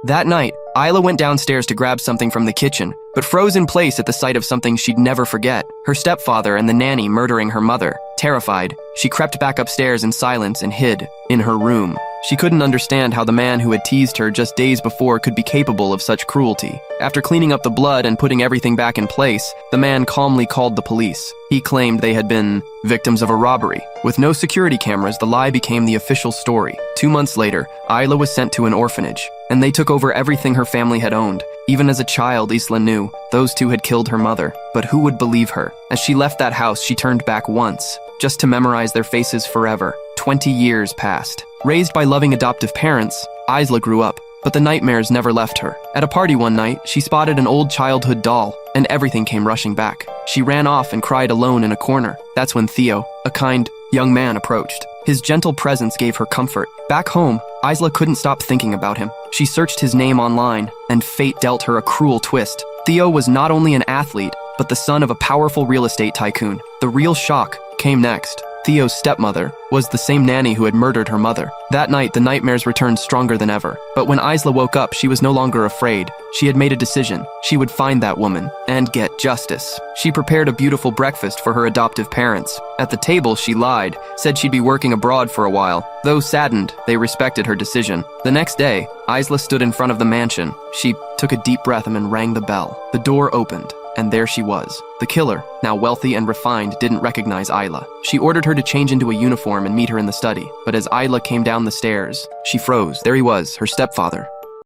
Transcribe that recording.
That night, Isla went downstairs to grab something from the kitchen, but froze in place at the sight of something she'd never forget: her stepfather and the nanny murdering her mother. Terrified, she crept back upstairs in silence and hid in her room. She couldn't understand how the man who had teased her just days before could be capable of such cruelty. After cleaning up the blood and putting everything back in place, the man calmly called the police. He claimed they had been victims of a robbery. With no security cameras, the lie became the official story. 2 months later, Isla was sent to an orphanage, and they took over everything her family had owned. Even as a child, Isla knew those two had killed her mother. But who would believe her? As she left that house, she turned back once, just to memorize their faces forever. 20 years passed. Raised by loving adoptive parents, Isla grew up, but the nightmares never left her. At a party one night, she spotted an old childhood doll, and everything came rushing back. She ran off and cried alone in a corner. That's when Theo, a kind young man, approached. His gentle presence gave her comfort. Back home, Isla couldn't stop thinking about him. She searched his name online, and fate dealt her a cruel twist. Theo was not only an athlete, but the son of a powerful real estate tycoon. The real shock came next. Theo's stepmother was the same nanny who had murdered her mother. That night, the nightmares returned stronger than ever. But when Isla woke up, she was no longer afraid. She had made a decision. She would find that woman and get justice. She prepared a beautiful breakfast for her adoptive parents. At the table, she lied, said she'd be working abroad for a while. Though saddened, they respected her decision. The next day, Isla stood in front of the mansion. She took a deep breath and rang the bell. The door opened, and there she was. The killer, now wealthy and refined, didn't recognize Isla. She ordered her to change into a uniform and meet her in the study. But as Isla came down the stairs, she froze. There he was, her stepfather,